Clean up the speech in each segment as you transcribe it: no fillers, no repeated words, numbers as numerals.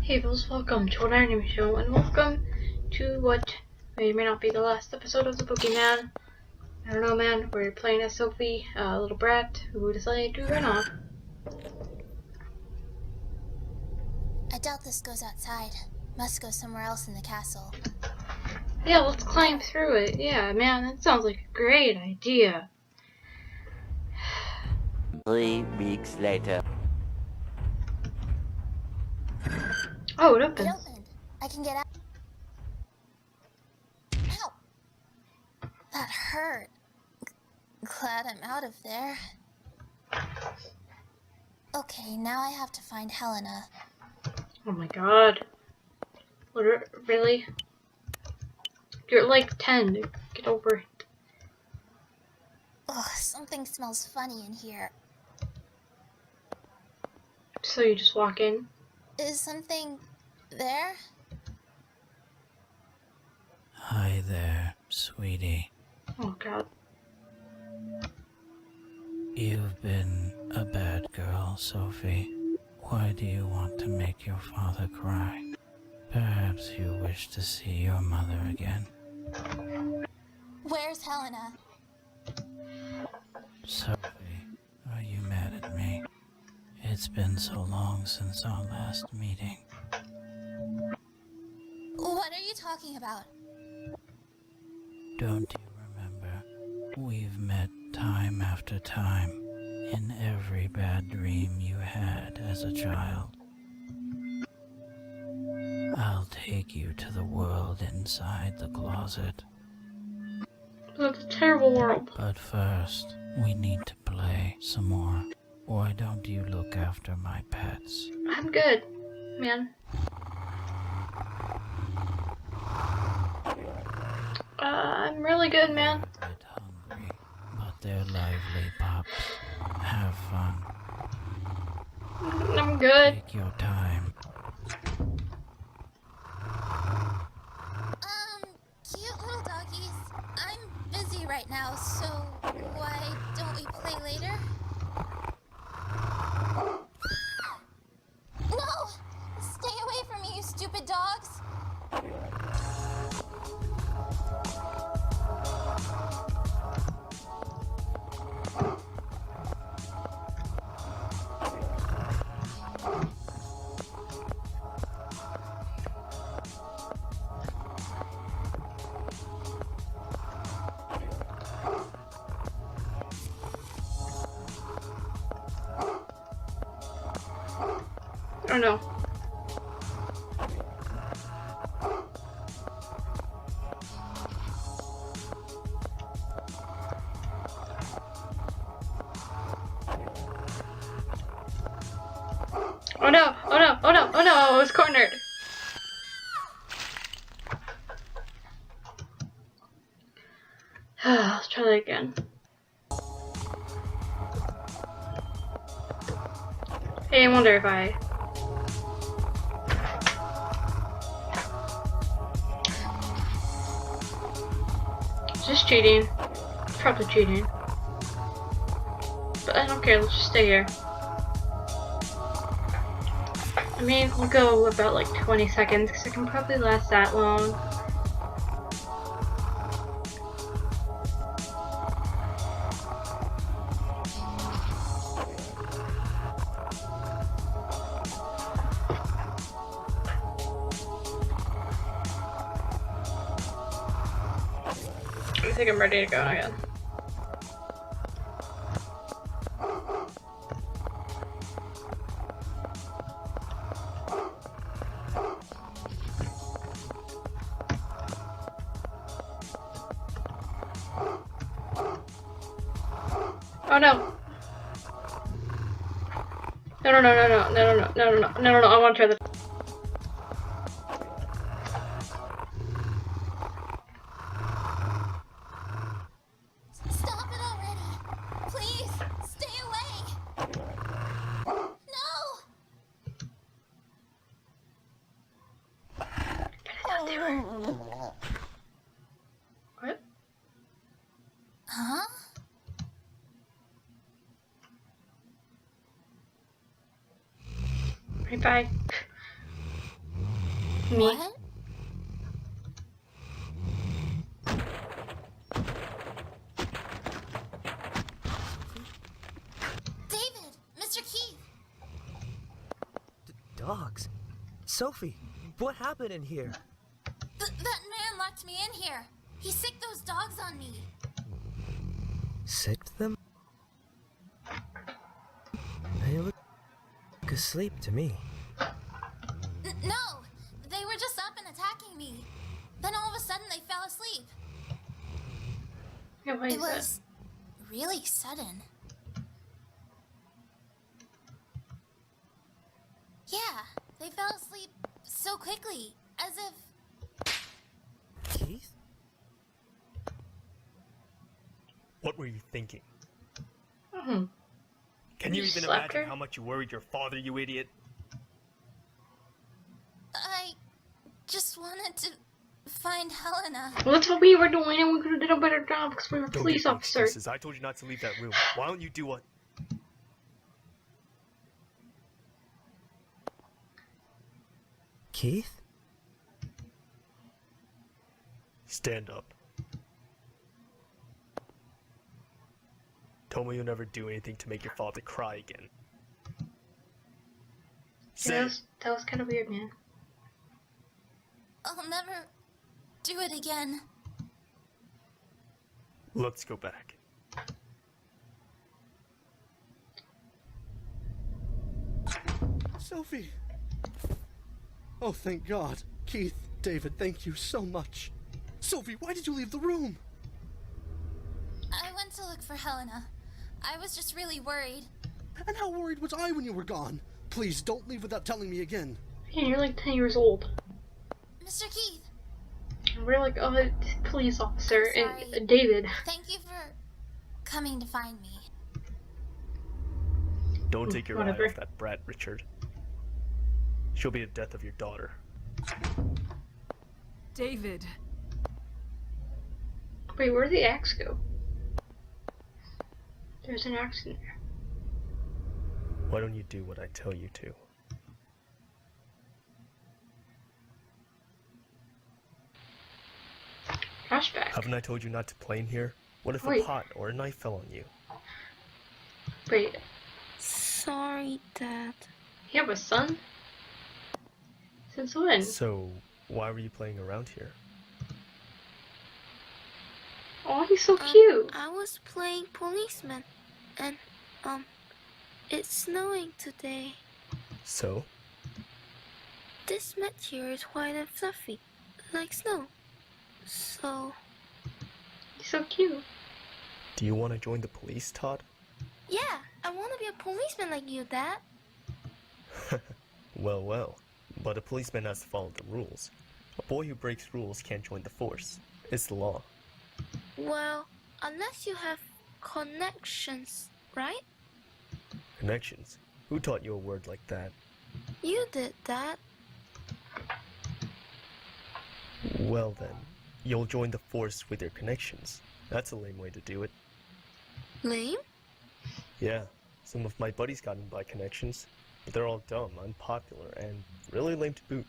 Hey folks, welcome to an anime show, and welcome to what may or may not be the last episode of the Boogie Man. I don't know, man. We're playing as Sophie, a little brat who decided to run off. I doubt this goes outside. Must go somewhere else in the castle. Yeah, let's climb through it. Yeah, man, that sounds like a great idea. 3 weeks later. Oh, it It opens. opened. I can get out. Ow! That hurt. Glad I'm out of there. Okay, now I have to find Helena. Oh my god. Really? You're like 10. Get over it. Ugh, something smells funny in here. So you just walk in? Is something there? Hi there, sweetie. Oh god. You've been a bad girl, Sophie. Why do you want to make your father cry? Perhaps you wish to see your mother again. Where's Helena? Sophie, are you mad at me? It's been so long since our last meeting. What are you talking about? Don't you remember? We've met time after time in every bad dream you had as a child. I'll take you to the world inside the closet. That's a terrible world. But first, we need to play some more. Why don't you look after my pets? I'm good, man. I'm really good, man. They're a bit hungry, but they're lively pups. Have fun. I'm good. Take your time. Cute little doggies. I'm busy right now, so why don't we play later? No! Stay away from me, you stupid dogs! Oh no. Oh no, oh no, oh no, oh no, I was cornered. Let's try that again. Hey, I wonder if I... Just cheating. Probably cheating. But I don't care, let's just stay here. I mean, we'll go about like 20 seconds because it can probably last that long. I think I'm ready to go again. Oh no! No, no, no, no, no, no, no, no, no, no, no, no, I want to try the... Stop it already! Please, stay away! No! What? Huh? Bye. Me. What? David! Mr. Keith! Dogs? Sophie, what happened in here? That man locked me in here. He sicked those dogs on me. Sicked them? They look asleep to me. No! They were just up and attacking me. Then all of a sudden they fell asleep. Yeah, why It is that? was really sudden. Yeah, they fell asleep so quickly, as if... Keith? What were you thinking? Hmm. Can you You even slapped imagine her? how much you worried your father, you idiot? I just wanted to find Helena. Well, that's what we were doing, and we could have done a better job because we were Don't police give me officers. excuses. I told you not to leave that room. Why don't you do what? Keith? Stand up. Tell me you'll never do anything to make your father cry again. Say Yeah, it. that was kind of weird, man. I'll never do it again. Let's go back. Sophie! Oh, thank God. Keith, David, thank you so much. Sophie, why did you leave the room? I went to look for Helena. I was just really worried. And how worried was I when you were gone? Please don't leave without telling me again. Yeah, you're like 10 years old. Mr. Keith, And we're like, oh, it's police officer, I'm and sorry. David. thank you for coming to find me. Don't take your Whatever. eye off that brat, Richard. She'll be the death of your daughter. David. Wait, where'd the axe go? There's an axe in there. Why don't you do what I tell you to? Flashback. Haven't I told you not to play in here? What if Wait. a pot or a knife fell on you? Wait, Sorry, Dad. you have a son? Since when? So, why were you playing around here? Oh, he's so cute. I was playing policeman, and, it's snowing today. So? This mat here is white and fluffy, like snow. So, He's so cute. Do you want to join the police, Todd? yeah, I want to be a policeman like you, Dad. Well, well. But a policeman has to follow the rules. A boy who breaks rules can't join the force. It's the law. Well, unless you have connections, right? Connections? Who taught you a word like that? You did, Dad. Well then, you'll join the force with your connections. That's a lame way to do it. Lame? Yeah, some of my buddies got in by connections, but they're all dumb, unpopular, and really lame to boot.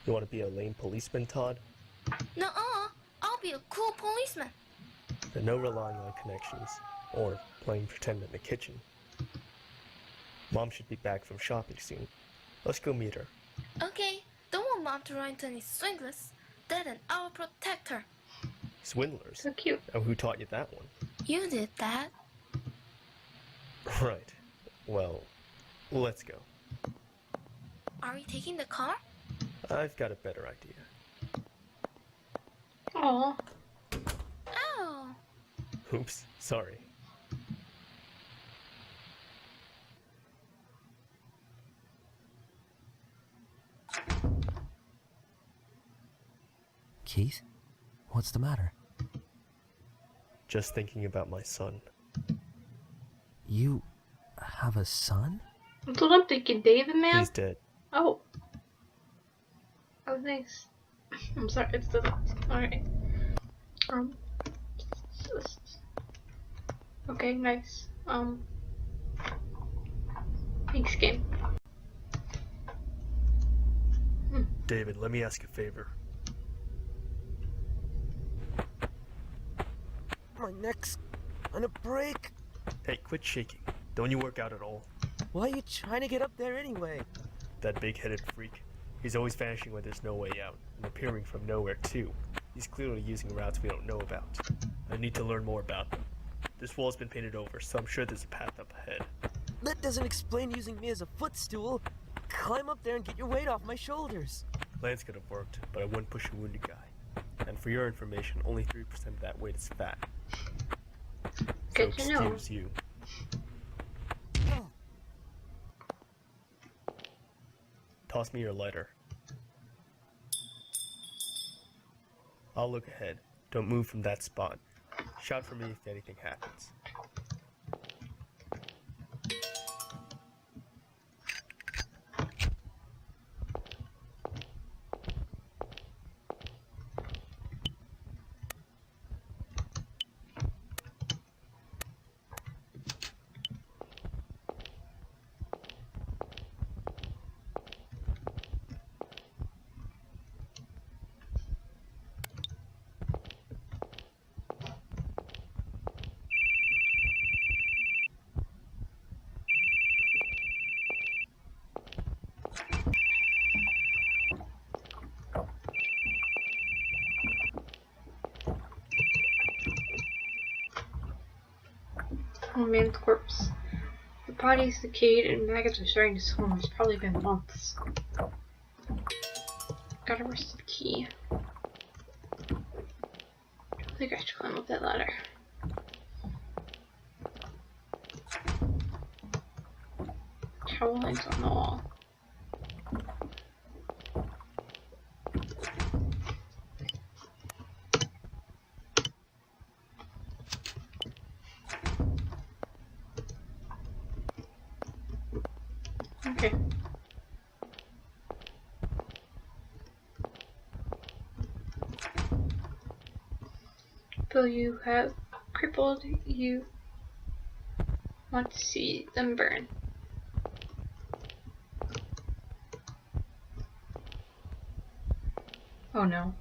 You want to be a lame policeman, Todd? Nuh-uh, I'll be a cool policeman. Then no relying on connections, or playing pretend in the kitchen. Mom should be back from shopping soon. Let's go meet her. Okay, don't want Mom to run into any swindlers. Dad and I'll protect her. Swindlers? So cute. And who taught you that one? You did, Dad. Right. Well, let's go. Are we taking the car? I've got a better idea. Aw. Oh. Oops, sorry. Keith? What's the matter? Just thinking about my son. You have a son? That's what I'm thinking, David, man. He's dead. Oh. Oh, thanks. I'm sorry, it's the... Alright. Okay, nice. Thanks, game. David, let me ask a favor. My neck's gonna break. Hey, quit shaking. Don't you work out at all? Why are you trying to get up there anyway? That big-headed freak. He's always vanishing when there's no way out, and appearing from nowhere too. He's clearly using routes we don't know about. I need to learn more about them. This wall's been painted over, so I'm sure there's a path up ahead. That doesn't explain using me as a footstool. Climb up there and get your weight off my shoulders. Lance could have worked, but I wouldn't push a wounded guy. And for your information, only 3% of that weight is fat. Good So to know. excuse you. Toss me your lighter. I'll look ahead. Don't move from that spot. Shout for me if anything happens. Oh man, the corpse. The body's decayed and maggots are starting to swarm. It's probably been months. Gotta rest the key. I think I should climb up that ladder. Towel hangs on the wall. Okay. Though you have crippled, you want to see them burn. Oh no.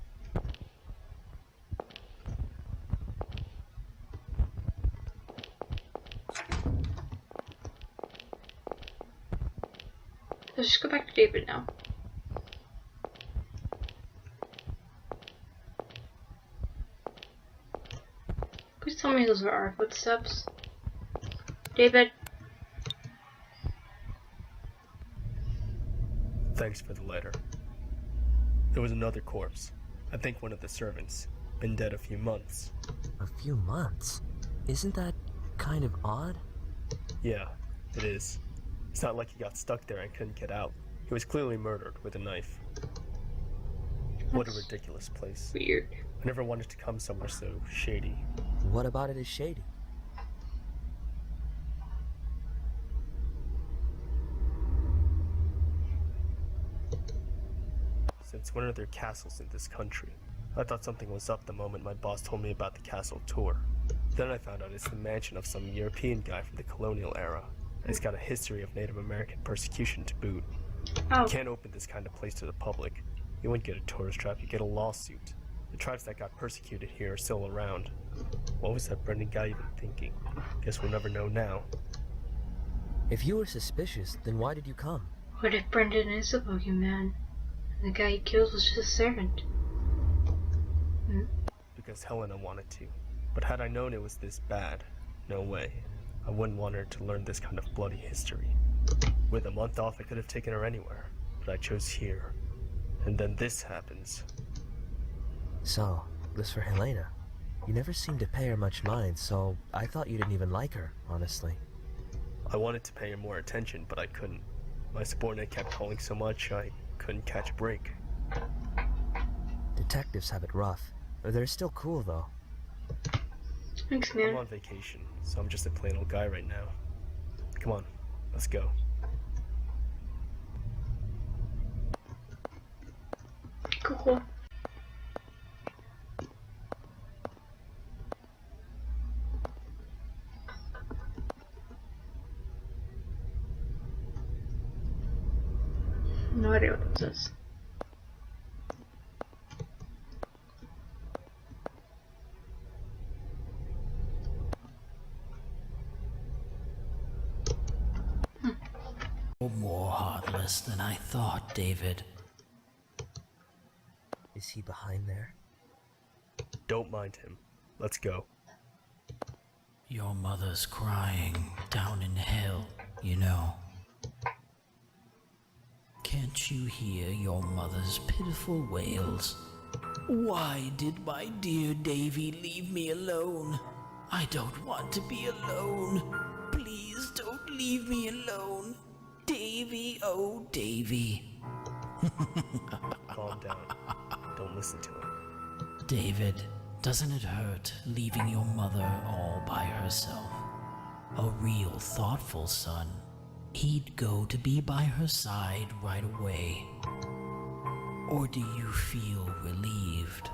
Let's just go back to David now. Please tell me those are our footsteps. David. Thanks for the letter. There was another corpse. I think one of the servants. Been dead a few months. A few months? Isn't that kind of odd? Yeah, it is. It's not like he got stuck there and couldn't get out. He was clearly murdered with a knife. What a ridiculous place. Weird. I never wanted to come somewhere so shady. What about it is shady? Since when are there castles in this country? I thought something was up the moment my boss told me about the castle tour. Then I found out it's the mansion of some European guy from the colonial era. And it's got a history of Native American persecution to boot. Oh. You can't open this kind of place to the public. You wouldn't get a tourist trap, you get a lawsuit. The tribes that got persecuted here are still around. What was that Brendan guy even thinking? Guess we'll never know now. If you were suspicious, then why did you come? What if Brendan is a boogeyman? And the guy he kills was just a servant? Because Helena wanted to. But had I known it was this bad, no way. I wouldn't want her to learn this kind of bloody history. With a month off, I could have taken her anywhere. But I chose here. And then this happens. So, this for Helena. You never seemed to pay her much mind, so I thought you didn't even like her, honestly. I wanted to pay her more attention, but I couldn't. My subordinate kept calling so much, I couldn't catch a break. Detectives have it rough. They're still cool, though. Thanks, I'm man. on vacation, so I'm just a plain old guy right now. Come on, let's go. Cool. No idea what this is. More heartless than I thought, David. Is he behind there? Don't mind him. Let's go. Your mother's crying down in hell, you know. Can't you hear your mother's pitiful wails? Why did my dear Davy leave me alone? I don't want to be alone. Please don't leave me alone. Davy, oh Davy. Calm down. Don't listen to him. David, doesn't it hurt leaving your mother all by herself? A real thoughtful son. He'd go to be by her side right away. Or do you feel relieved?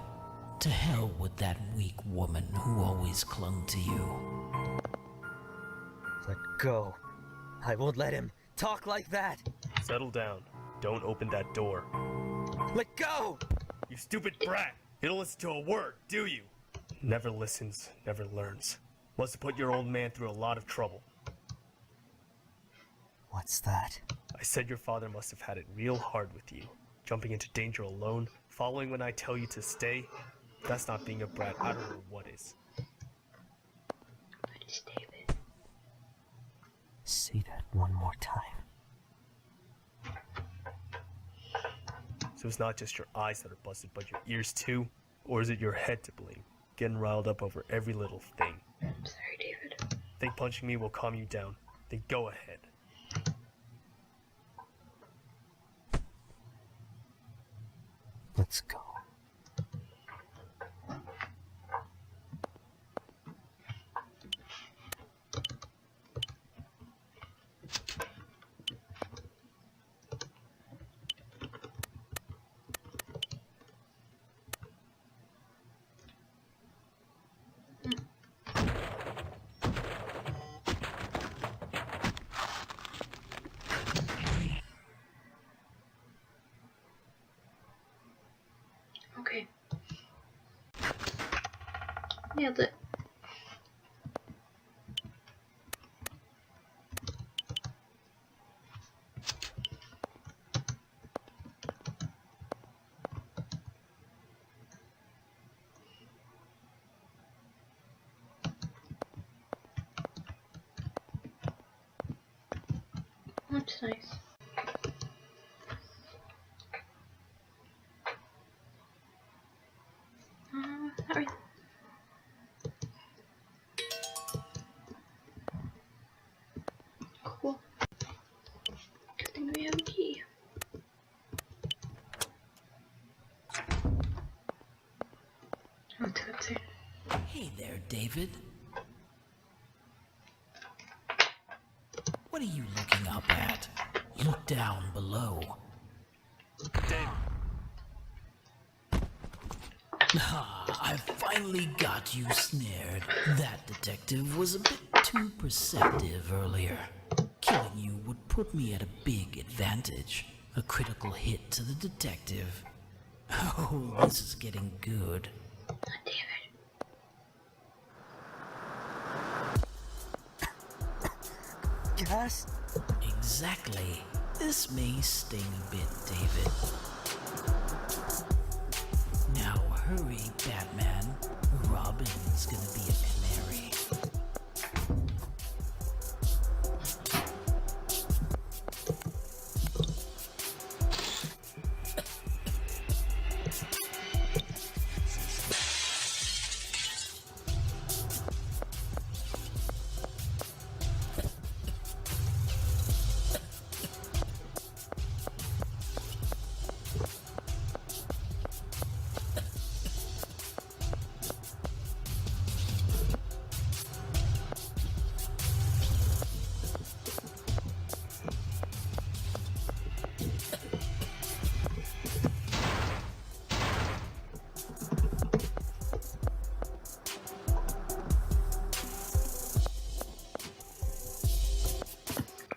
To hell with that weak woman who always clung to you. Let go. I won't let him talk like that. Settle down. Don't open that door. Let go! You stupid brat! You don't listen to a word, do you? Never listens, never learns. Must have put your old man through a lot of trouble. What's that? I said your father must have had it real hard with you. Jumping into danger alone, following when I tell you to stay. That's not being a brat. I don't know what is. What is David? Say that one more time. So it's not just your eyes that are busted, but your ears too? Or is it your head to blame? Getting riled up over every little thing. I'm sorry, David. Think punching me will calm you down? Then go ahead. Let's go. Okay. Nailed it. That's nice. Alright. Cool. Good thing we have a key. What's up, sir? Hey there, David. What are you looking up at? Look down below. I finally got you snared. That detective was a bit too perceptive earlier. Killing you would put me at a big advantage. A critical hit to the detective. Oh, this is getting good. David. Gas? Exactly. This may sting a bit, David. Now hurry, Batman. Robin's gonna be a canary.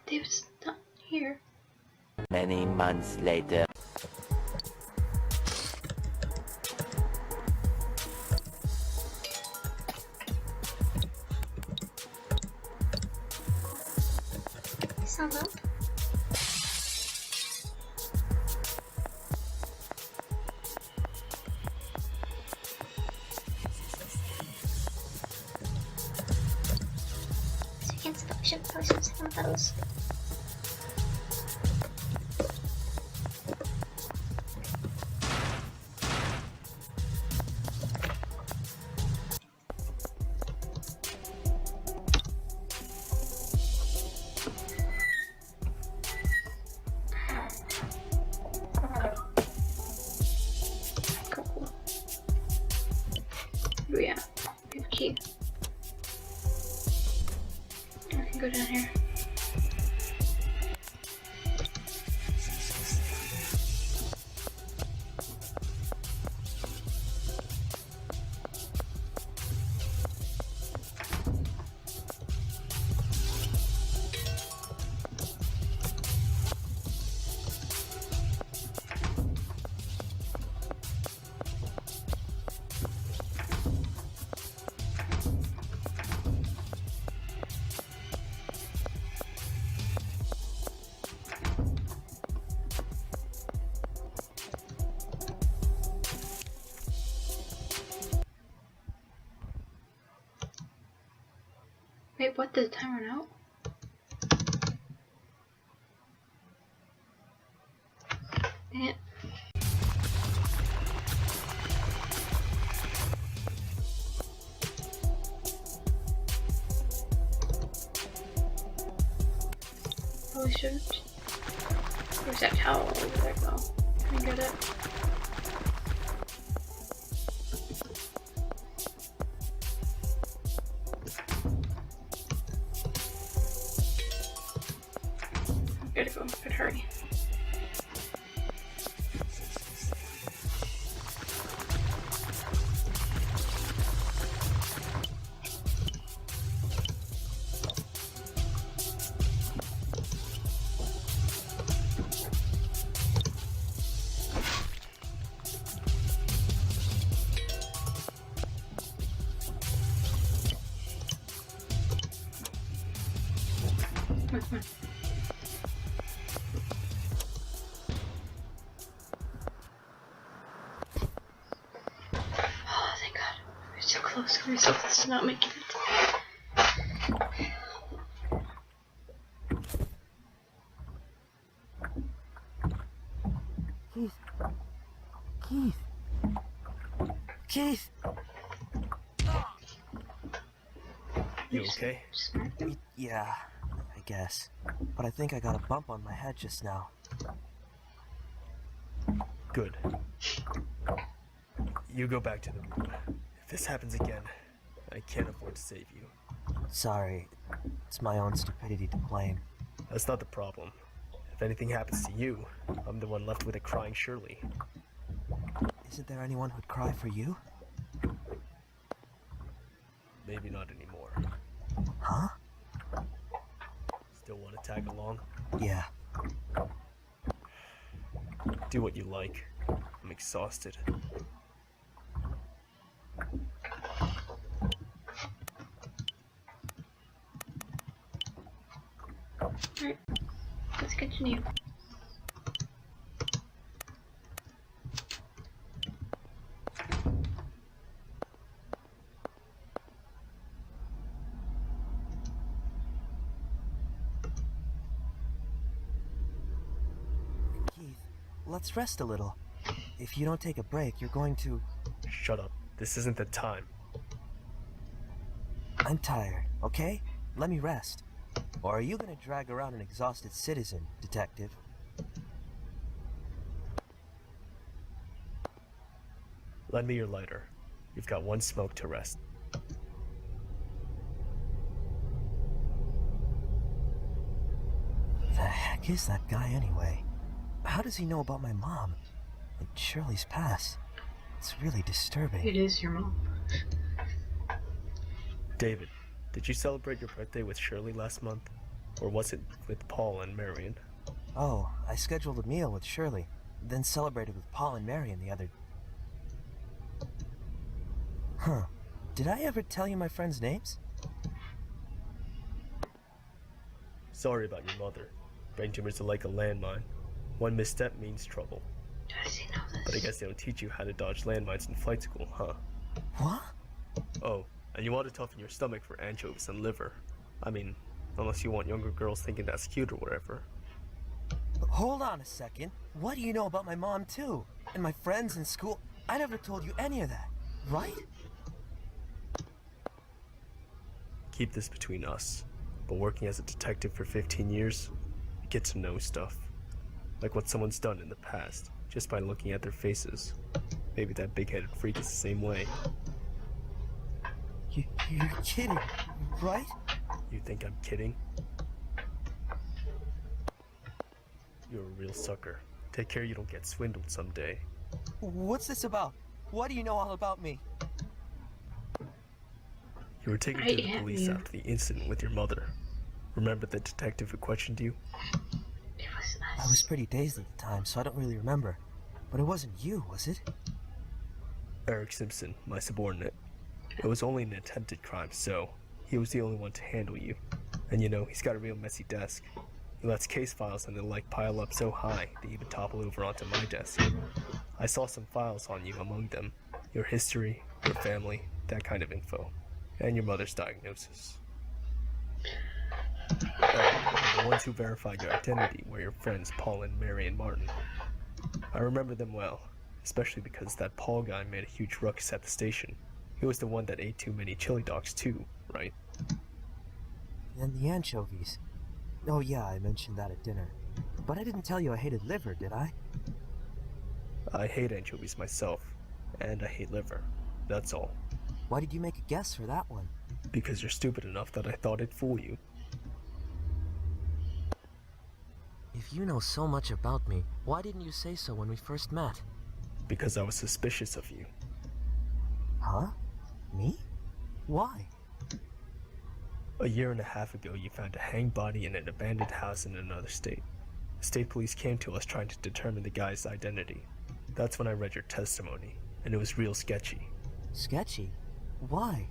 David's not here. Many months later. He's not up. Should post some of those. Cool. Oh yeah, we have a key. I can go down here. Wait, what? Did the timer run out? Dang it. Probably shouldn't. Where's that towel? There we go. Can I get it? Gotta go. Gotta hurry. Come on. Oh, thank God. We're so close. We're so close to not making it. Keith. Keith! You okay? Yeah, I guess. But I think I got a bump on my head just now. Good. You go back to the room. If this happens again, I can't afford to save you. Sorry, it's my own stupidity to blame. That's not the problem. If anything happens to you, I'm the one left with a crying Shirley. Isn't there anyone who'd cry for you? Maybe not anymore. Huh? Still want to tag along? Yeah. Do what you like. I'm exhausted. Alright. Let's continue. Keith, let's rest a little. If you don't take a break, you're going to... Shut up. This isn't the time. I'm tired, okay? Let me rest. Or are you gonna drag around an exhausted citizen, detective? Lend me your lighter. You've got one smoke to rest. The heck is that guy anyway? How does he know about my mom? And Shirley's past? It's really disturbing. It is your mom. David, did you celebrate your birthday with Shirley last month? Or was it with Paul and Marion? Oh, I scheduled a meal with Shirley, then celebrated with Paul and Marion the other... Huh. Did I ever tell you my friends' names? Sorry about your mother. Brain tumors are like a landmine. One misstep means trouble. Does he know this? But I guess they don't teach you how to dodge landmines in flight school, huh? What? Oh, and you want to toughen your stomach for anchovies and liver. I mean, Unless you want younger girls thinking that's cute or whatever. Hold on a second. What do you know about my mom, too? And my friends in school? I never told you any of that, right? Keep this between us. But working as a detective for 15 years, you get to know stuff. Like what someone's done in the past, just by looking at their faces. Maybe that big-headed freak is the same way. You're kidding, right? You think I'm kidding? You're a real sucker. Take care you don't get swindled someday. What's this about? What do you know all about me? You were taken to the police after the incident with your mother. Remember the detective who questioned you? It was us. I was pretty dazed at the time, so I don't really remember. But it wasn't you, was it? Eric Simpson, my subordinate. It was only an attempted crime, so he was the only one to handle you. And you know, he's got a real messy desk. He lets case files and the like pile up so high they even topple over onto my desk. I saw some files on you among them. Your history, your family, that kind of info. And your mother's diagnosis. Oh, and the ones who verified your identity were your friends Paul and Mary and Martin. I remember them well, especially because that Paul guy made a huge ruckus at the station. He was the one that ate too many chili dogs too, right? And the anchovies. Oh yeah, I mentioned that at dinner. But I didn't tell you I hated liver, did I? I hate anchovies myself, and I hate liver. That's all. Why did you make a guess for that one? Because you're stupid enough that I thought it'd fool you. If you know so much about me, why didn't you say so when we first met? Because I was suspicious of you. Huh? Me? Why? A year and a half ago, you found a hanged body in an abandoned house in another state. The state police came to us trying to determine the guy's identity. That's when I read your testimony, and it was real sketchy. Sketchy? Why?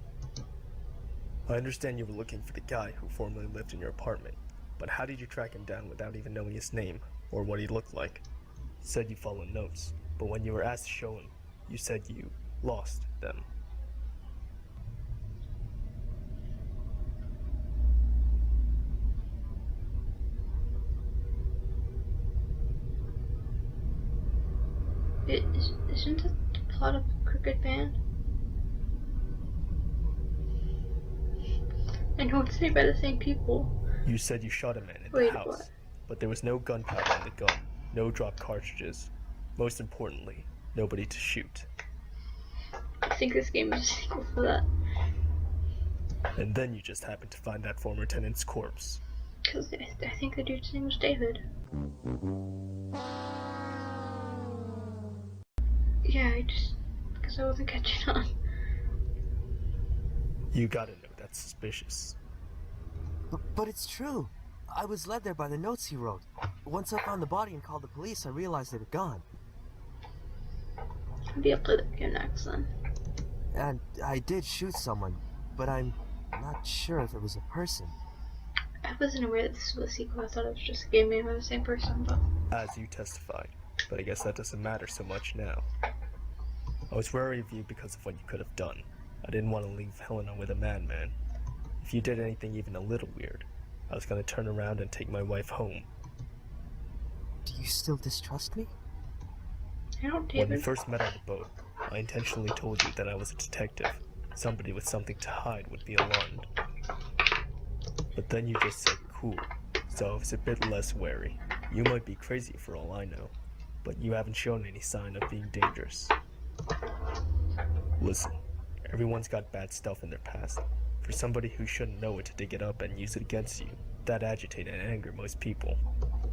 I understand you were looking for the guy who formerly lived in your apartment, but how did you track him down without even knowing his name, or what he looked like? You said you followed notes, but when you were asked to show him, you said you lost them. Isn't that the plot of Crooked Man? I know it's made by the same people. You said you shot a man in Wait, the house, what? but there was no gunpowder in the gun, no dropped cartridges. Most importantly, nobody to shoot. I think this game is a sequel for that. And then you just happened to find that former tenant's corpse. Because I think the dude's name was David. Yeah, because I wasn't catching on. You gotta know that's suspicious. But it's true. I was led there by the notes he wrote. Once I found the body and called the police, I realized they were gone. Maybe I'll play that game next then. And I did shoot someone, but I'm not sure if it was a person. I wasn't aware that this was a sequel. I thought it was just a game made by the same person, but... As you testified, but I guess that doesn't matter so much now. I was wary of you because of what you could have done. I didn't want to leave Helena with a madman. If you did anything even a little weird, I was gonna turn around and take my wife home. Do you still distrust me? I don't, When David. we first met on the boat, I intentionally told you that I was a detective. Somebody with something to hide would be alarmed. But then you just said cool, so I was a bit less wary. You might be crazy for all I know, but you haven't shown any sign of being dangerous. Listen, everyone's got bad stuff in their past. For somebody who shouldn't know it to dig it up and use it against you, that'd agitate and anger most people.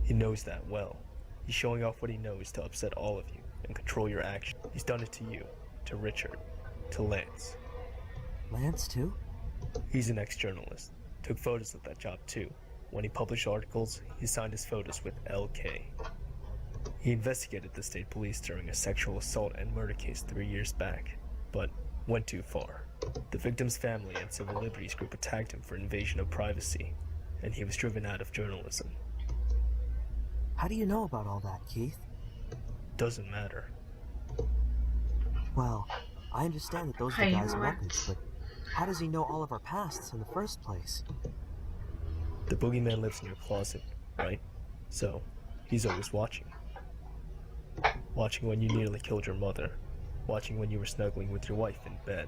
He knows that well. He's showing off what he knows to upset all of you and control your actions. He's done it to you, to Richard, to Lance. Lance, too? He's an ex-journalist. Took photos of that job too. When he published articles, he signed his photos with LK. He investigated the state police during a sexual assault and murder case 3 years back, but went too far. The victim's family and civil liberties group attacked him for invasion of privacy, and he was driven out of journalism. How do you know about all that, Keith? Doesn't matter. Well, I understand that those are I the guys' know weapons, but how does he know all of our pasts in the first place? The boogeyman lives in your closet, right? So, he's always watching. Watching when you nearly killed your mother. Watching when you were snuggling with your wife in bed.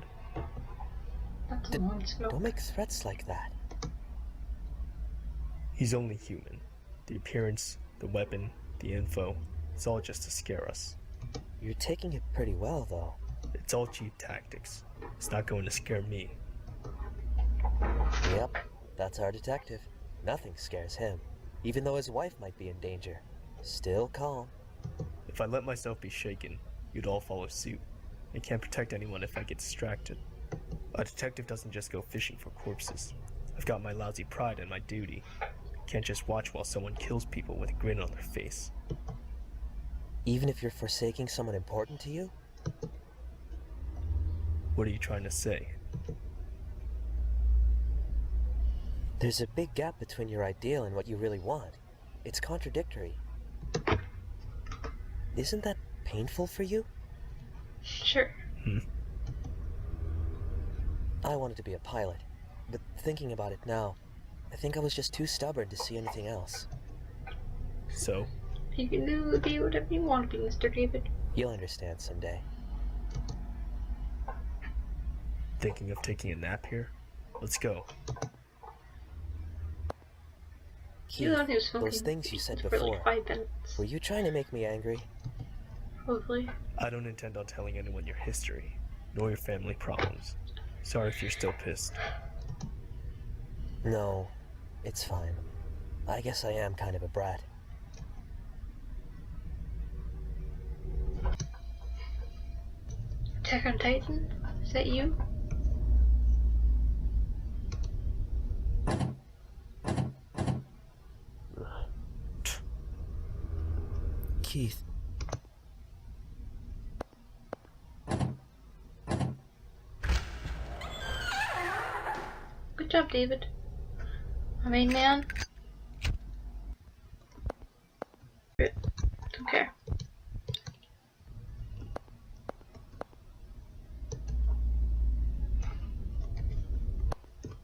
That's a long smoke. Don't make threats like that. He's only human. The appearance, the weapon, the info, it's all just to scare us. You're taking it pretty well, though. It's all cheap tactics. It's not going to scare me. Yep, that's our detective. Nothing scares him, even though his wife might be in danger. Still calm. If I let myself be shaken, you'd all follow suit. I can't protect anyone if I get distracted. A detective doesn't just go fishing for corpses. I've got my lousy pride and my duty. Can't just watch while someone kills people with a grin on their face. Even if you're forsaking someone important to you? What are you trying to say? There's a big gap between your ideal and what you really want. It's contradictory. Isn't that painful for you? Sure. I wanted to be a pilot, but thinking about it now, I think I was just too stubborn to see anything else. So? You can be whatever you want to be, Mr. David. You'll understand someday. Thinking of taking a nap here? Let's go. You thought he was smoking those things you said for before, like 5 minutes. were you trying to make me angry? Hopefully. I don't intend on telling anyone your history, nor your family problems. Sorry if you're still pissed. No, it's fine. I guess I am kind of a brat. Attack on Titan? Is that you? Keith. Good job, David. I mean, man. Don't care.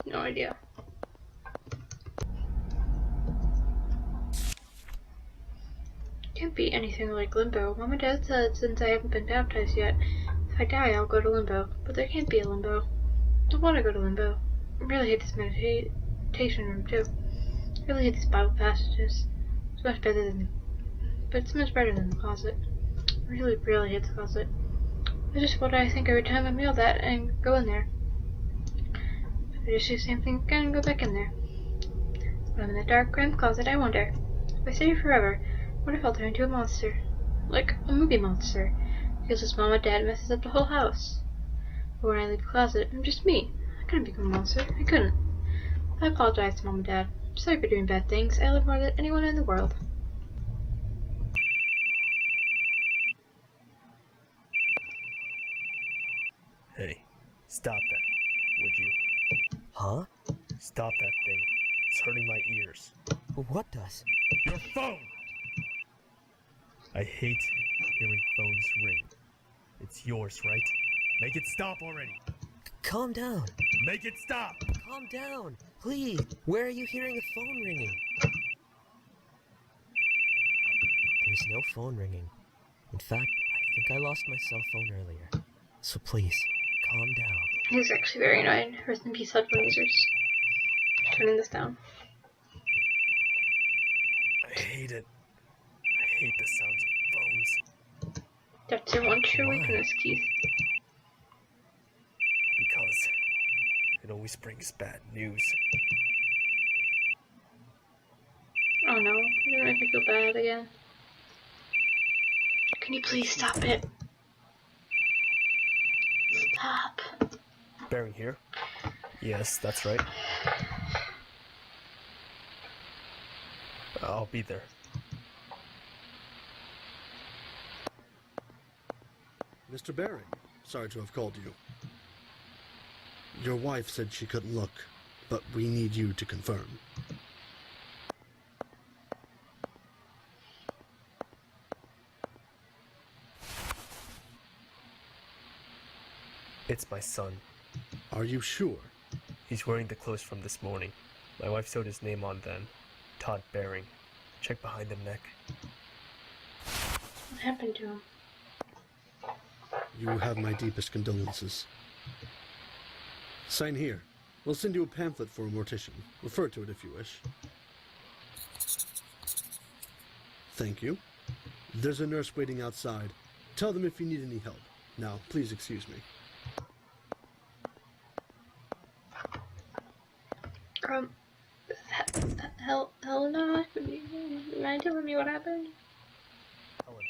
No idea. Can't be anything like limbo. Mom and Dad said since I haven't been baptized yet, if I die I'll go to limbo. But there can't be a limbo. I don't want to go to limbo. I really hate this meditation room too. I really hate these Bible passages. It's much better than, but it's much better than the closet. I really, really hate the closet. I just what I think every time I meal that and go in there. I just do the same thing again and go back in there. When I'm in the dark, cramped closet, I wonder, if I stay here forever, what if I'll turn into a monster? Like a movie monster. Because his mom and dad messes up the whole house. But when I leave the closet, I'm just me. I couldn't become a monster. I couldn't. I apologize to Mom and Dad. I'm sorry for doing bad things. I love more than anyone in the world. Hey, stop that, would you? Huh? Stop that thing. It's hurting my ears. What does? Your phone! I hate hearing phones ring. It's yours, right? Make it stop already! Calm down. Make it stop! Calm down. Please. Where are you hearing a phone ringing? There's no phone ringing. In fact, I think I lost my cell phone earlier. So please, calm down. He's actually very annoying. Rest in peace, headphone users. Turning this down. I hate it. I hate the sounds of phones. That's your one true weakness, Keith. Because it always brings bad news. Oh no, you're gonna make me feel bad again. Can you please stop it? Stop. Bearing here? Yes, that's right. I'll be there. Mr. Baring, sorry to have called you. Your wife said she couldn't look, but we need you to confirm. It's my son. Are you sure? He's wearing the clothes from this morning. My wife sewed his name on them. Todd Baring. Check behind the neck. What happened to him? You have my deepest condolences. Sign here. We'll send you a pamphlet for a mortician. Refer to it if you wish. Thank you. There's a nurse waiting outside. Tell them if you need any help. Now, please excuse me. Helena, could you mind telling me what happened? Helen.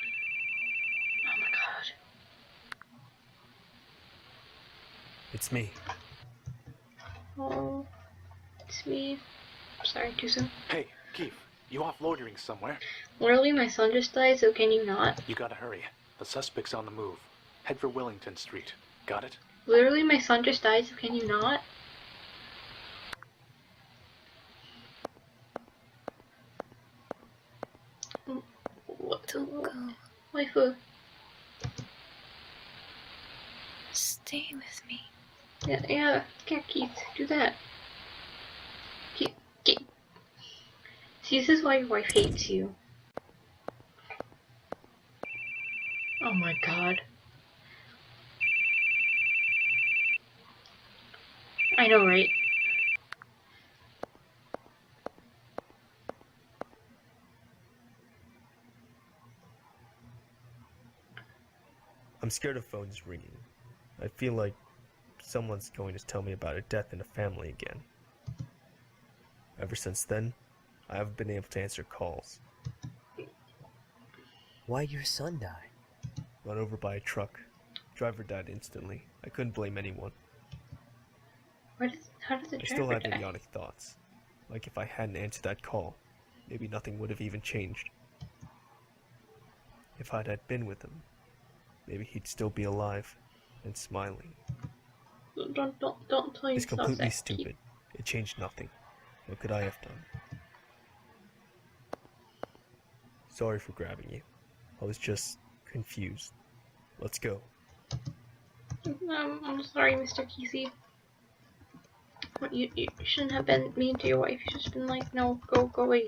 Oh my god. It's me. Oh, it's me. Sorry, too soon. Hey, Keith, you off loitering somewhere? Literally, my son just died, so can you not? You gotta hurry. The suspect's on the move. Head for Wellington Street. Got it? Literally, my son just died, so can you not? What? Don't go. Waifu. Stay with me. Yeah, Keith, do that. Keith. See, this is why your wife hates you. Oh my god. I know, right? I'm scared of phones ringing. I feel like someone's going to tell me about a death in the family again. Ever since then, I haven't been able to answer calls. Why'd your son die? Run over by a truck. Driver died instantly. I couldn't blame anyone. How did the I still driver have die? idiotic thoughts. Like if I hadn't answered that call, maybe nothing would have even changed. If I'd had been with him, maybe he'd still be alive and smiling. Don't tell It's yourself completely that, stupid. Keith. It changed nothing. What could I have done? Sorry for grabbing you. I was just confused. Let's go. I'm sorry, Mr. Kesey. You shouldn't have been mean to your wife. You should have been like, no, go away,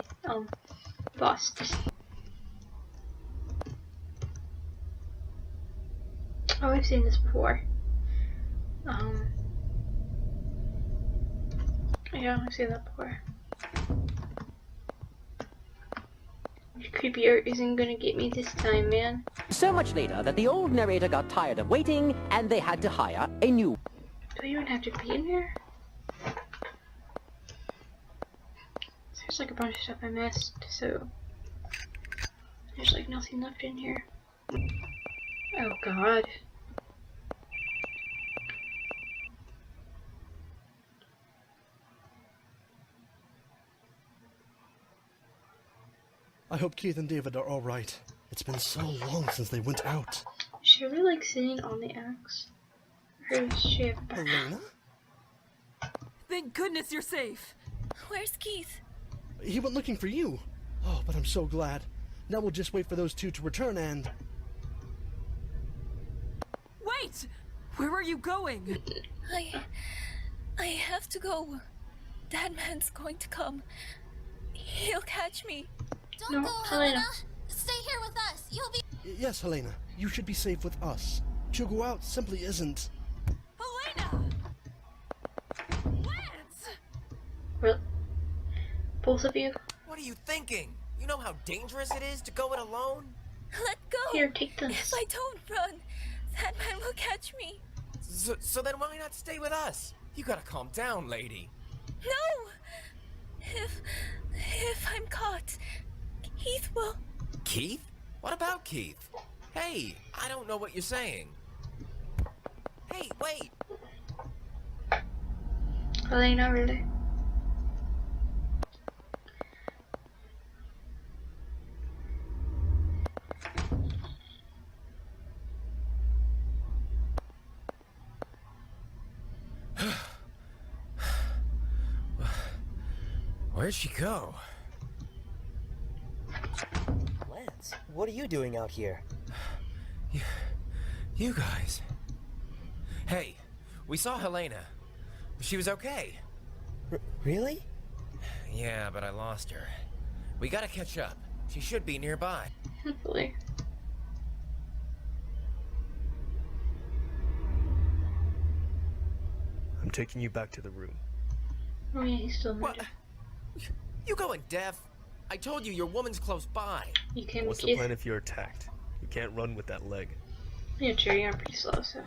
boss. Oh, I've seen this before. Yeah, I've seen that before. Creepy art isn't gonna get me this time, man. So much later that the old narrator got tired of waiting and they had to hire a new. Do I even have to be in here? There's like a bunch of stuff I missed, so there's like nothing left in here. Oh god. I hope Keith and David are all right. It's been so long since they went out. Is she really like sitting on the axe? Or does she have a back? Helena? Thank goodness you're safe. Where's Keith? He went looking for you. Oh, but I'm so glad. Now we'll just wait for those two to return and... Wait! Where are you going? I have to go. That man's going to come. He'll catch me. Don't No, go, Helena. Helena. Stay here with us. You'll be. Yes, Helena. You should be safe with us. To go out simply isn't... Helena! Lance! Really? Both of you? What are you thinking? You know how dangerous it is to go it alone? Let go. Here, take this. If I don't run, that man will catch me. So then why not stay with us? You gotta calm down, lady. No! If I'm caught, Keith will... Keith? What about Keith? Hey, I don't know what you're saying. Hey, wait! Helena, really? Where'd she go? Lance, what are you doing out here? You guys. Hey, we saw Helena. She was okay. Really? Yeah, but I lost her. We gotta catch up. She should be nearby. Hopefully. I'm taking you back to the room. Oh yeah, he's still What? muted. You going deaf? I told you your woman's close by. You can What's the plan if you're attacked? You can't run with that leg. Yeah, true, you're pretty slow, so.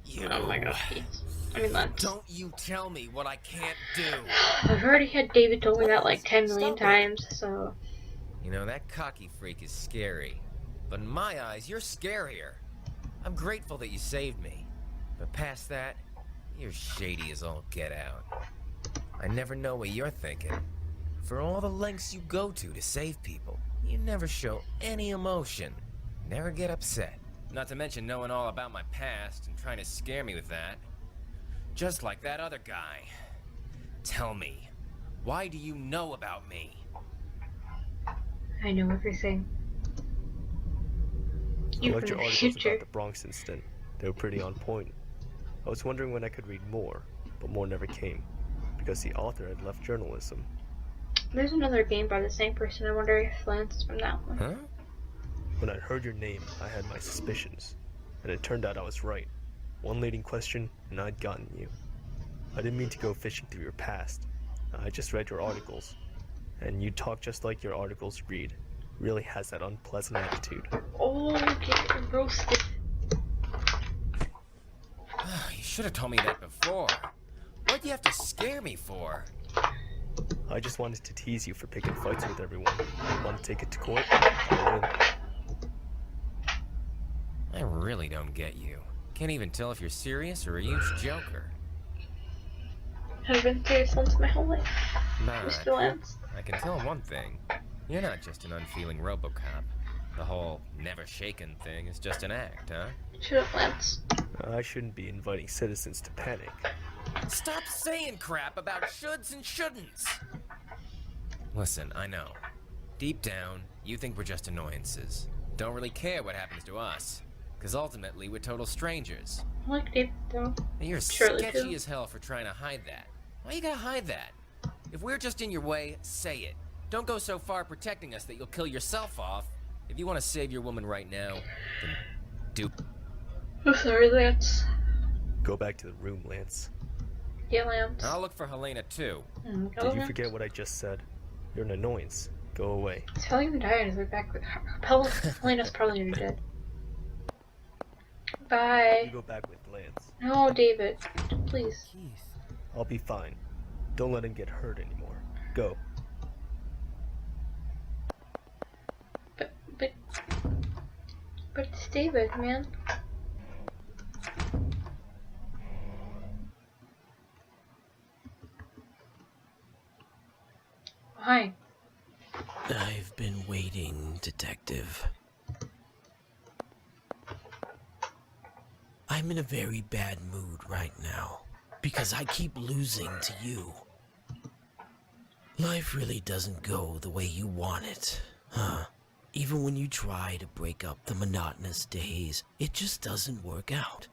You. Oh my gosh, Keith. I mean, Lance. Don't you tell me what I can't do. I've already had David tell me that like 10 million times, so. You know, that cocky freak is scary. But in my eyes, you're scarier. I'm grateful that you saved me. But past that, you're shady as all get out. I never know what you're thinking. For all the lengths you go to save people, you never show any emotion. Never get upset. Not to mention knowing all about my past and trying to scare me with that. Just like that other guy. Tell me, why do you know about me? I know everything. I liked your articles about the Bronx incident. They were pretty on point. I was wondering when I could read more, but more never came, because the author had left journalism. There's another game by the same person. I wonder if Lance is from that one. Huh? When I heard your name, I had my suspicions, and it turned out I was right. One leading question, and I'd gotten you. I didn't mean to go fishing through your past. I just read your articles, and you talk just like your articles read. Really has that unpleasant attitude. Oh, get roasted. You should have told me that before. What'd you have to scare me for? I just wanted to tease you for picking fights with everyone. Want to take it to court? I'll win. I really don't get you. Can't even tell if you're serious or a huge joker. I've been serious once my whole life. Nah, Mr. Lance. I can tell one thing. You're not just an unfeeling RoboCop. The whole never shaken thing is just an act, huh? Shut up, Lance. I shouldn't be inviting citizens to panic. Stop saying crap about shoulds and shouldn'ts! Listen, I know. Deep down, you think we're just annoyances. Don't really care what happens to us. Because ultimately, we're total strangers. I like David, though. And you're Surely sketchy do. as hell for trying to hide that. Why you gotta hide that? If we're just in your way, say it. Don't go so far protecting us that you'll kill yourself off. If you want to save your woman right now, then do. I'm sorry, Lance. Go back to the room, Lance. Yeah, Lance. I'll look for Helena too. Did you forget what I just said? You're an annoyance. Go away. He's probably gonna die on his way back. Helena's probably already dead. Bye. You go back with Lance. No, David. Please. I'll be fine. Don't let him get hurt anymore. Go. But it's David, man. Hi. I've been waiting, Detective. I'm in a very bad mood right now, because I keep losing to you. Life really doesn't go the way you want it, huh? Even when you try to break up the monotonous days, it just doesn't work out.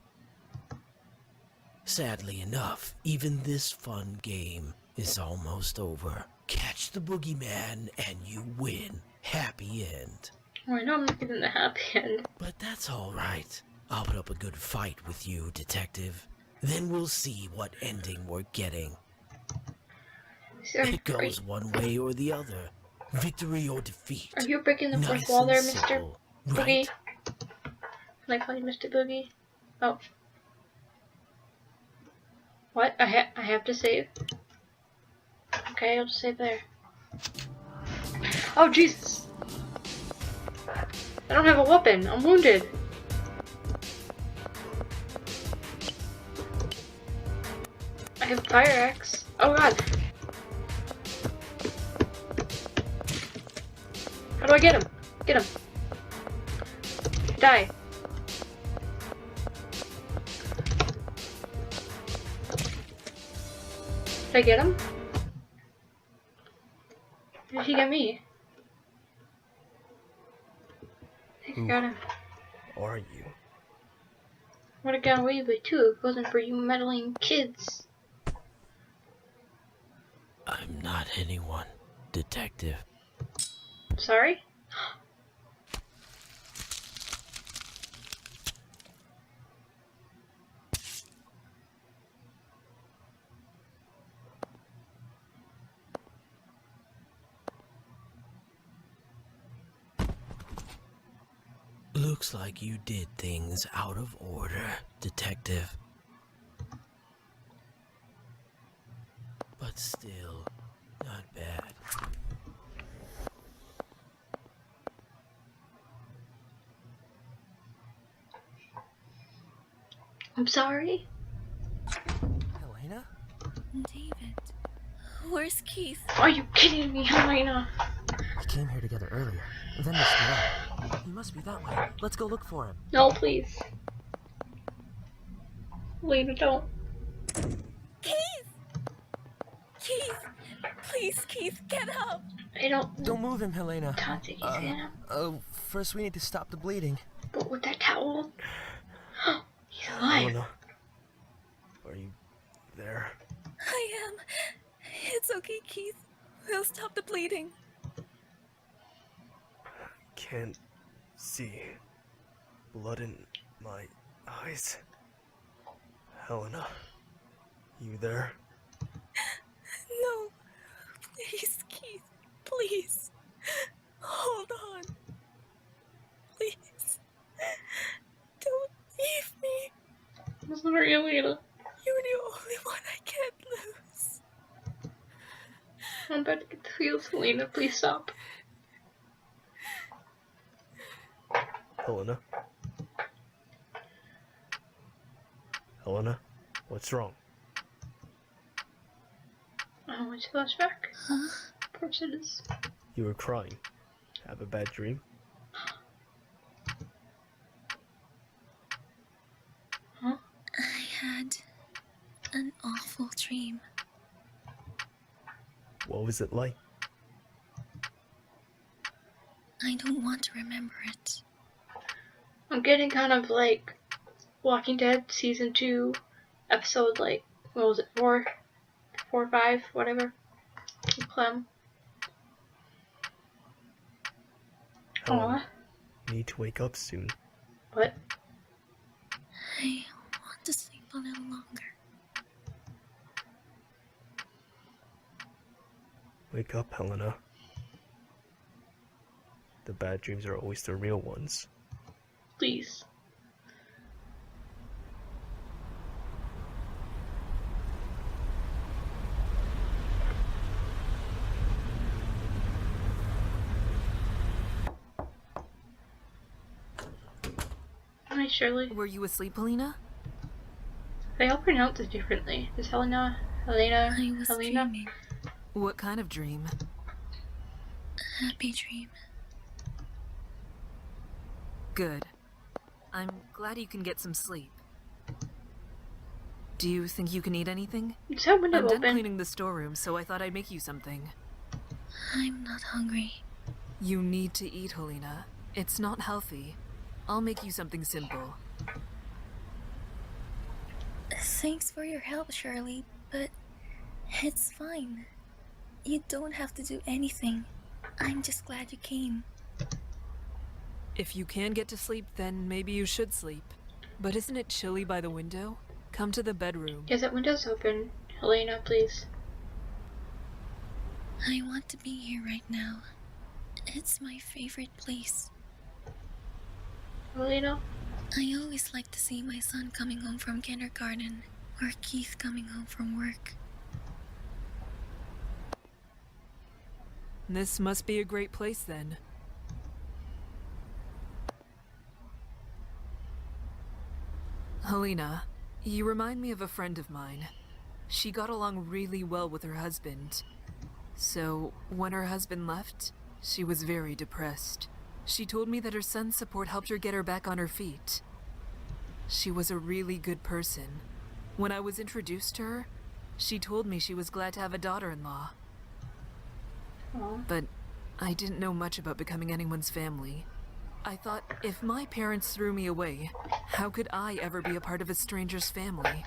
Sadly enough, even this fun game is almost over. Catch the boogeyman and you win. Happy end. Oh, I know I'm not getting the happy end. But that's alright. I'll put up a good fight with you, Detective. Then we'll see what ending we're getting. It goes one way or the other. Victory or defeat. Are you breaking the fourth Nice wall there, and Mr. simple, Boogie? right? Can I call you Mr. Boogie? Oh. What? I have to save? Okay, I'll just save there. Oh, Jesus! I don't have a weapon. I'm wounded. I have a fire axe. Oh god. How do I get him? Get him. Die. Did I get him? Did he get me? I think I got him. Are you? Would have got away with it too if it wasn't for you meddling kids. I'm not anyone. Detective. Sorry? Looks like you did things out of order, Detective. But still, not bad. I'm sorry? Helena? David, where's Keith? Are you kidding me, Helena? We came here together earlier, then we split up. He must be that way. Let's go look for him. No, please. Helena, don't. Keith! Keith! Please, Keith, get up! I don't... Don't move him, Helena. Can't take his hand. First we need to stop the bleeding. But with that towel... He's alive. Helena, are you there? I am. It's okay, Keith. We'll stop the bleeding. Can't see blood in my eyes. Helena, you there? No. Please, Keith. Please. Hold on. Please. Don't leave me. I'm sorry, Helena. You're the only one I can't lose. I'm about to get the feels, Helena. Please stop. Helena? Helena? What's wrong? I went to flashback. Huh? Of course it is. You were crying. Have a bad dream? Huh? I had an awful dream. What was it like? I don't want to remember it. I'm getting kind of like Walking Dead season 2 episode, like, what was it, 4 or 5, whatever. Clem. Helena, you need to wake up soon. What? I want to sleep a little longer. Wake up, Helena. The bad dreams are always the real ones. Please. Hi, Shirley. Were you asleep, Helena? They all pronounce it differently. Is Helena, Helena, I was Helena? dreaming. What kind of dream? A happy dream. Good. I'm glad you can get some sleep. Do you think you can eat anything? Is that window I'm done open? cleaning the storeroom, so I thought I'd make you something. I'm not hungry. You need to eat, Helena. It's not healthy. I'll make you something simple. Thanks for your help, Shirley, but it's fine. You don't have to do anything. I'm just glad you came. If you can get to sleep, then maybe you should sleep. But isn't it chilly by the window? Come to the bedroom. Yes, that window's open. Helena, please. I want to be here right now. It's my favorite place. Helena? I always like to see my son coming home from kindergarten, or Keith coming home from work. This must be a great place then. Helena, you remind me of a friend of mine. She got along really well with her husband. So, when her husband left, she was very depressed. She told me that her son's support helped her get her back on her feet. She was a really good person. When I was introduced to her, she told me she was glad to have a daughter-in-law. But I didn't know much about becoming anyone's family. I thought, if my parents threw me away, how could I ever be a part of a stranger's family?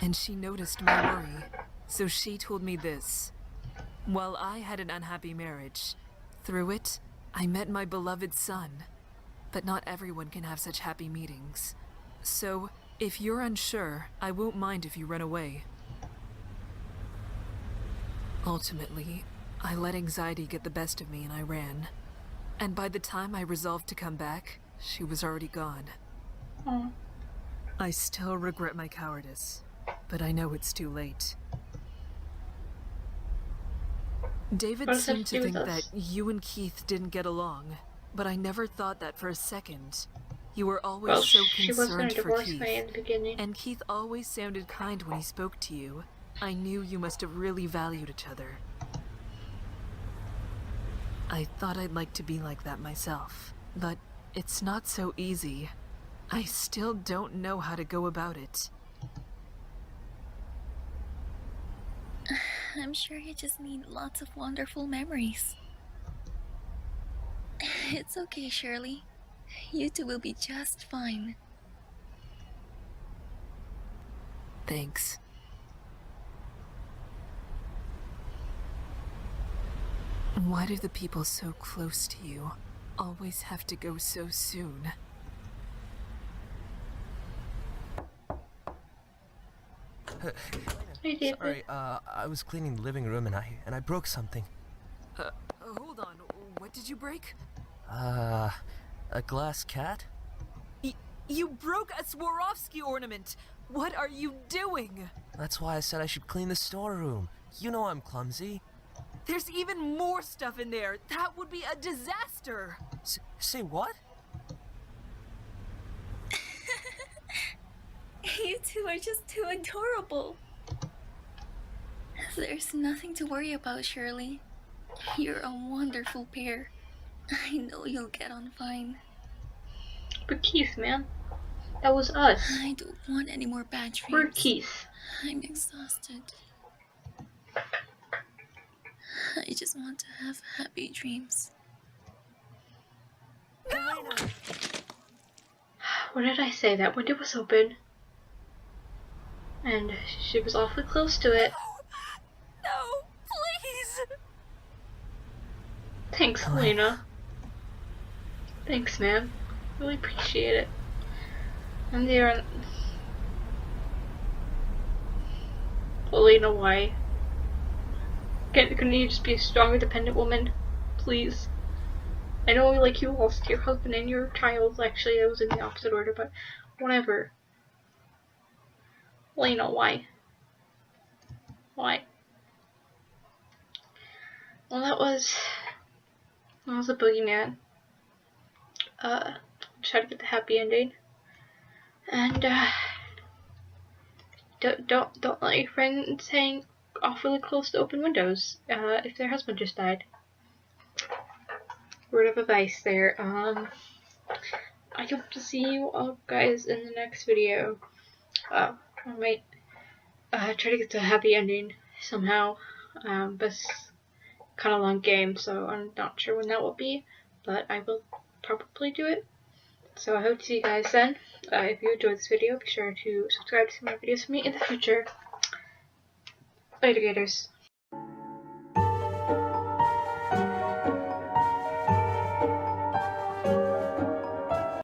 And she noticed my worry, so she told me this. While I had an unhappy marriage, through it, I met my beloved son. But not everyone can have such happy meetings. So, if you're unsure, I won't mind if you run away. Ultimately, I let anxiety get the best of me and I ran. And by the time I resolved to come back, she was already gone. Oh. I still regret my cowardice, but I know it's too late. David seemed to think that you and Keith didn't get along, but I never thought that for a second. You were always so concerned for Keith, and Keith always sounded kind when he spoke to you. I knew you must have really valued each other. I thought I'd like to be like that myself, but it's not so easy. I still don't know how to go about it. I'm sure you just need lots of wonderful memories. It's okay, Shirley. You two will be just fine. Thanks. Why do the people so close to you always have to go so soon? Sorry, I was cleaning the living room and I broke something. Hold on. What did you break? A glass cat? You broke a Swarovski ornament! What are you doing? That's why I said I should clean the storeroom. You know I'm clumsy. There's even more stuff in there. That would be a disaster. Say what? You two are just too adorable. There's nothing to worry about, Shirley. You're a wonderful pair. I know you'll get on fine. But Keith, man. That was us. I don't want any more bad dreams. We're Keith. I'm exhausted. I just want to have happy dreams. Elena! What did I say? That window was open. And she was awfully close to it. No, please! Thanks, Elena. Thanks, man. Really appreciate it. And there. Elena, why? Couldn't you just be a strong, independent woman? Please. I know, like, you lost your husband and your child. Actually, it was in the opposite order, but whatever. Elena, why? Why? Well, that was a boogeyman. Try to get the happy ending. And don't let your friends hang awfully close to open windows if their husband just died. Word of advice there. I hope to see you all guys in the next video. I might try to get the happy ending somehow. But it's kind of a long game, so I'm not sure when that will be, but I will probably do it. So I hope to see you guys then. If you enjoyed this video, be sure to subscribe to see more videos from me in the future. Later, Gators.